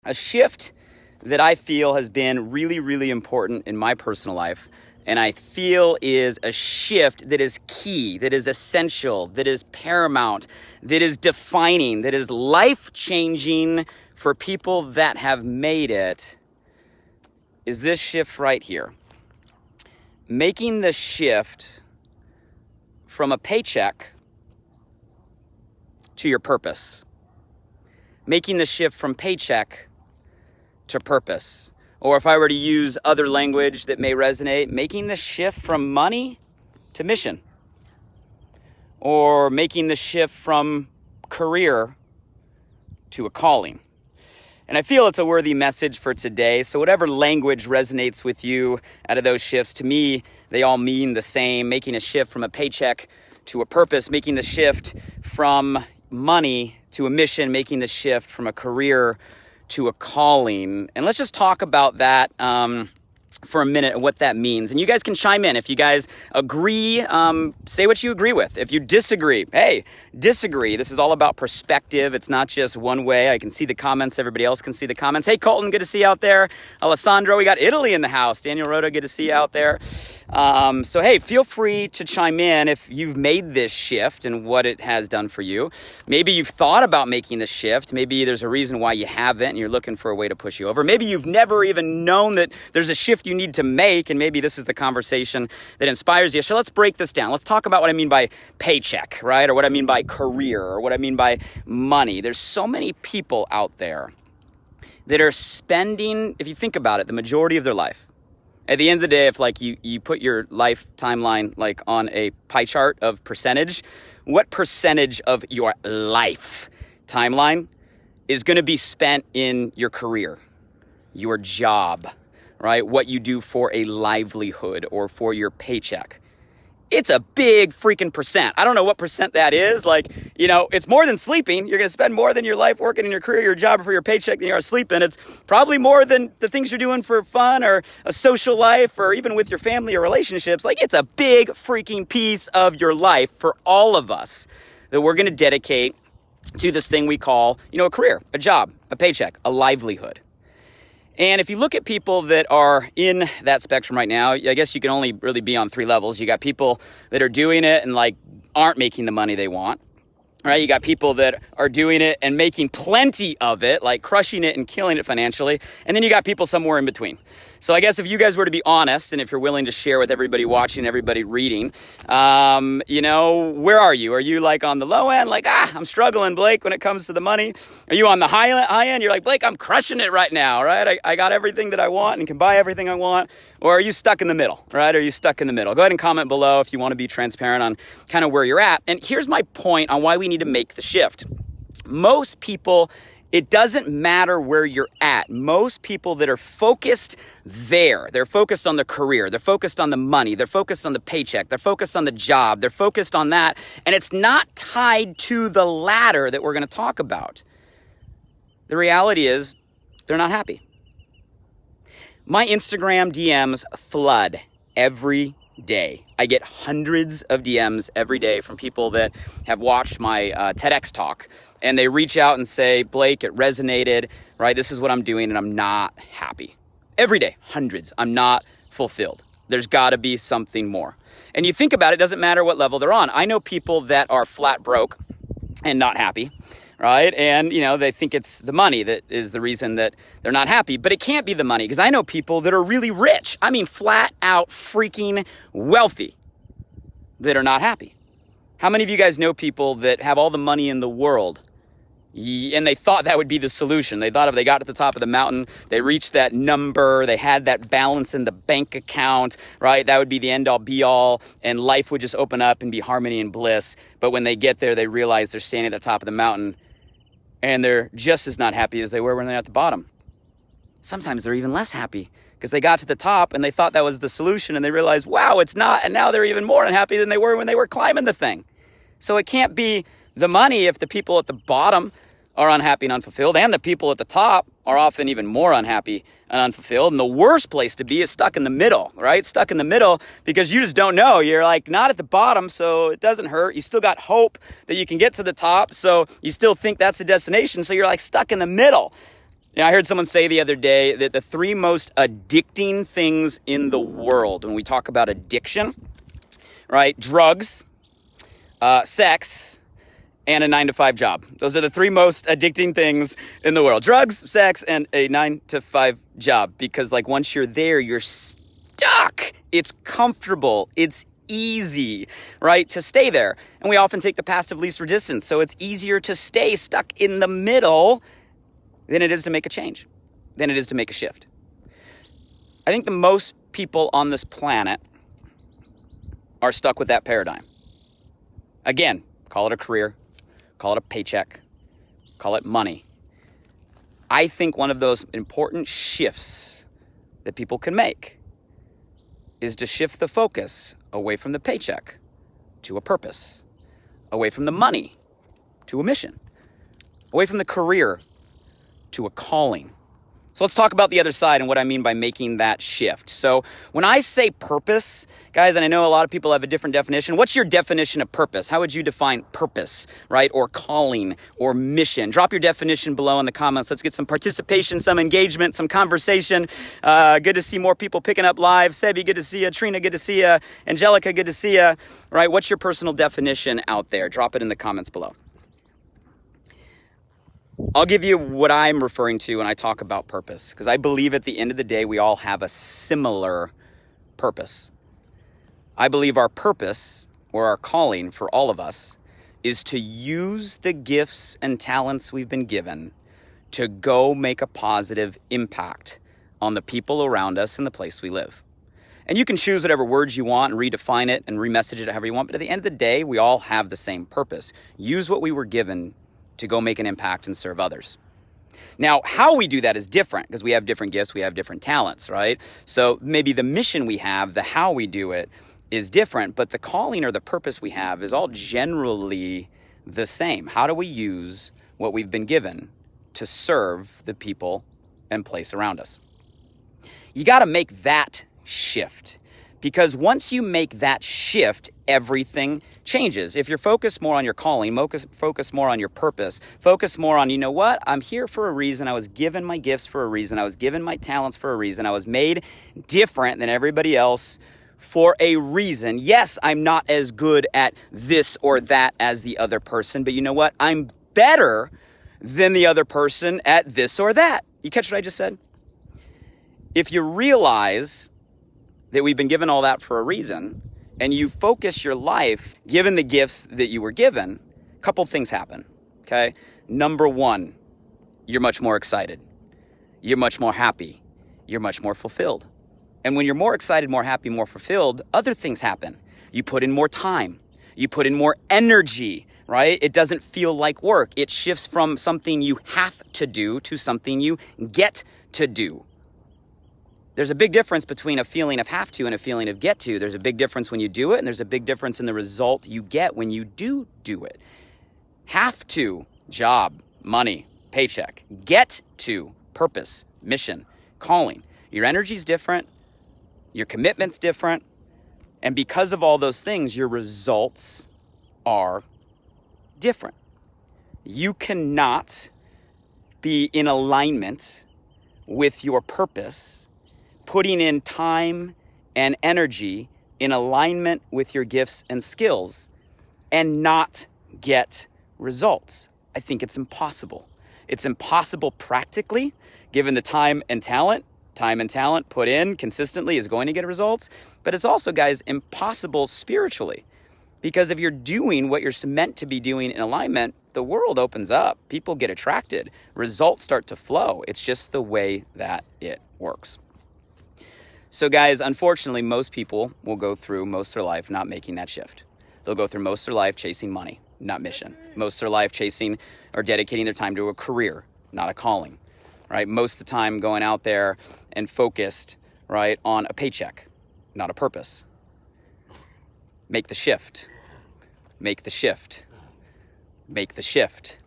a shift that I feel has been really, really important in my personal life, and I feel is a shift that is key, that is essential, that is paramount, that is defining, that is life-changing for people that have made it, is this shift right here. Making the shift from a paycheck to your purpose. Making the shift from paycheck to purpose. Or if I were to use other language that may resonate, making the shift from money to mission. Or making the shift from career to a calling. And I feel it's a worthy message for today. So whatever language resonates with you out of those shifts, to me, they all mean the same. Making a shift from a paycheck to a purpose, making the shift from money to a mission, making the shift from a career to a calling. And let's just talk about that for a minute and what that means. And you guys can chime in. If you guys agree, say what you agree with. If you disagree, hey, disagree. This is all about perspective. It's not just one way. I can see the comments. Everybody else can see the comments. Hey, Colton, good to see you out there. Alessandro, we got Italy in the house. Daniel Rhoda, good to see you out there. So, hey, feel free to chime in if you've made this shift and what it has done for you. Maybe you've thought about making the shift. Maybe there's a reason why you haven't and you're looking for a way to push you over. Maybe you've never even known that there's a shift you need to make, and maybe this is the conversation that inspires you. So let's break this down. Let's talk about what I mean by paycheck, right? Or what I mean by career, or what I mean by money. There's so many people out there that are spending, if you think about it, the majority of their life. At the end of the day, if like you put your life timeline like on a pie chart of percentage, what percentage of your life timeline is going to be spent in your career, your job, right? What you do for a livelihood or for your paycheck. It's a big freaking percent. I don't know what percent that is. Like, you know, it's more than sleeping. You're going to spend more than your life working in your career, your job, or for your paycheck than you are sleeping. It's probably more than the things you're doing for fun or a social life or even with your family or relationships. Like, it's a big freaking piece of your life for all of us that we're going to dedicate to this thing we call, you know, a career, a job, a paycheck, a livelihood. And if you look at people that are in that spectrum right now, I guess you can only really be on three levels. You got people that are doing it and like aren't making the money they want, right? You got people that are doing it and making plenty of it, like crushing it and killing it financially. And then you got people somewhere in between. So I guess if you guys were to be honest, and if you're willing to share with everybody watching, everybody reading, you know, where are you? Are you like on the low end? Like, I'm struggling, Blake, when it comes to the money. Are you on the high end? You're like, Blake, I'm crushing it right now, right? I got everything that I want and can buy everything I want. Or are you stuck in the middle, right? Are you stuck in the middle? Go ahead and comment below if you want to be transparent on kind of where you're at. And here's my point on why we need to make the shift. Most people, it doesn't matter where you're at. Most people that are focused there, they're focused on their career, they're focused on the money, they're focused on the paycheck, they're focused on the job, they're focused on that, and it's not tied to the ladder that we're going to talk about. The reality is they're not happy. My Instagram DMs flood every day. I get hundreds of DMs every day from people that have watched my TEDx talk, and they reach out and say, Blake, it resonated, right? This is what I'm doing and I'm not happy. Every day, hundreds. I'm not fulfilled. There's got to be something more. And you think about it, doesn't matter what level they're on. I know people that are flat broke and not happy, right? And, you know, they think it's the money that is the reason that they're not happy. But it can't be the money, because I know people that are really rich. I mean, flat out freaking wealthy that are not happy. How many of you guys know people that have all the money in the world and they thought that would be the solution? They thought if they got to the top of the mountain, they reached that number, they had that balance in the bank account, right? That would be the end all be all, and life would just open up and be harmony and bliss. But when they get there, they realize they're standing at the top of the mountain and they're just as not happy as they were when they're at the bottom. Sometimes they're even less happy because they got to the top and they thought that was the solution, and they realized, wow, it's not. And now they're even more unhappy than they were when they were climbing the thing. So it can't be the money if the people at the bottom are unhappy and unfulfilled, and the people at the top are often even more unhappy and unfulfilled. And the worst place to be is stuck in the middle, right? Stuck in the middle because you just don't know. You're like not at the bottom, so it doesn't hurt. You still got hope that you can get to the top, so you still think that's the destination. So you're like stuck in the middle. I heard someone say the other day that the three most addicting things in the world, when we talk about addiction, right? Drugs, sex, and a 9-to-5 job. Those are the three most addicting things in the world. Drugs, sex, and a 9-to-5 job. Because like once you're there, you're stuck. It's comfortable. It's easy, right, to stay there. And we often take the path of least resistance. So it's easier to stay stuck in the middle than it is to make a change, than it is to make a shift. I think the most people on this planet are stuck with that paradigm. Again, call it a career, call it a paycheck, call it money. I think one of those important shifts that people can make is to shift the focus away from the paycheck to a purpose, away from the money to a mission, away from the career to a calling. So let's talk about the other side and what I mean by making that shift. So when I say purpose, guys, and I know a lot of people have a different definition. What's your definition of purpose? How would you define purpose, right? Or calling or mission? Drop your definition below in the comments. Let's get some participation, some engagement, some conversation. Good to see more people picking up live. Sebi, good to see you. Trina, good to see you. Angelica, good to see you. Right? What's your personal definition out there? Drop it in the comments below. I'll give you what I'm referring to when I talk about purpose, because I believe at the end of the day, we all have a similar purpose. I believe our purpose, or our calling for all of us, is to use the gifts and talents we've been given to go make a positive impact on the people around us and the place we live. And you can choose whatever words you want and redefine it and remessage it however you want, but at the end of the day, we all have the same purpose. Use what we were given to go make an impact and serve others. Now, how we do that is different because we have different gifts, we have different talents, right? So maybe the mission we have, the how we do it is different, but the calling or the purpose we have is all generally the same. How do we use what we've been given to serve the people and place around us? You got to make that shift, because once you make that shift, everything changes. If you're focused more on your calling, focus more on your purpose, focus more on, you know what, I'm here for a reason. I was given my gifts for a reason. I was given my talents for a reason. I was made different than everybody else for a reason. Yes, I'm not as good at this or that as the other person, but you know what? I'm better than the other person at this or that. You catch what I just said? If you realize that we've been given all that for a reason, and you focus your life, given the gifts that you were given, a couple things happen, okay? Number one, you're much more excited. You're much more happy. You're much more fulfilled. And when you're more excited, more happy, more fulfilled, other things happen. You put in more time. You put in more energy, right? It doesn't feel like work. It shifts from something you have to do to something you get to do. There's a big difference between a feeling of have to and a feeling of get to. There's a big difference when you do it, and there's a big difference in the result you get when you do it. Have to, job, money, paycheck. Get to, purpose, mission, calling. Your energy's different. Your commitment's different. And because of all those things, your results are different. You cannot be in alignment with your purpose, putting in time and energy in alignment with your gifts and skills and not get results. I think it's impossible. It's impossible practically, given the time and talent put in consistently is going to get results. But it's also, guys, impossible spiritually, because if you're doing what you're meant to be doing in alignment, the world opens up. People get attracted. Results start to flow. It's just the way that it works. So guys, unfortunately, most people will go through most of their life not making that shift. They'll go through most of their life chasing money, not mission. Most of their life chasing or dedicating their time to a career, not a calling, right? Most of the time going out there and focused, right, on a paycheck, not a purpose. Make the shift. Make the shift. Make the shift.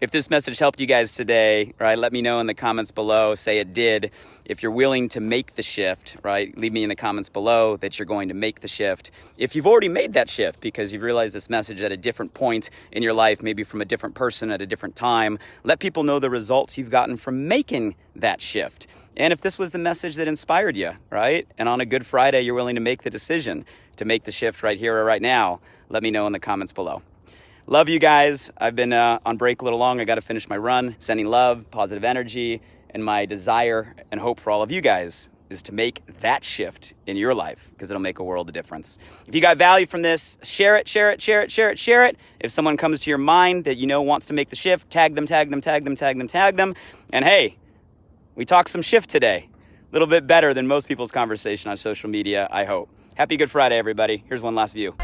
If this message helped you guys today, right, let me know in the comments below. Say it did. If you're willing to make the shift, right, leave me in the comments below that you're going to make the shift. If you've already made that shift because you've realized this message at a different point in your life, maybe from a different person at a different time, let people know the results you've gotten from making that shift. And if this was the message that inspired you, right, and on a Good Friday, you're willing to make the decision to make the shift right here or right now, let me know in the comments below. Love you guys. I've been on break a little long. I got to finish my run. Sending love, positive energy, and my desire and hope for all of you guys is to make that shift in your life because it'll make a world of difference. If you got value from this, share it, share it, share it, share it, share it. If someone comes to your mind that you know wants to make the shift, tag them, tag them, tag them, tag them, tag them. And hey, we talked some shift today. A little bit better than most people's conversation on social media, I hope. Happy Good Friday, everybody. Here's one last view.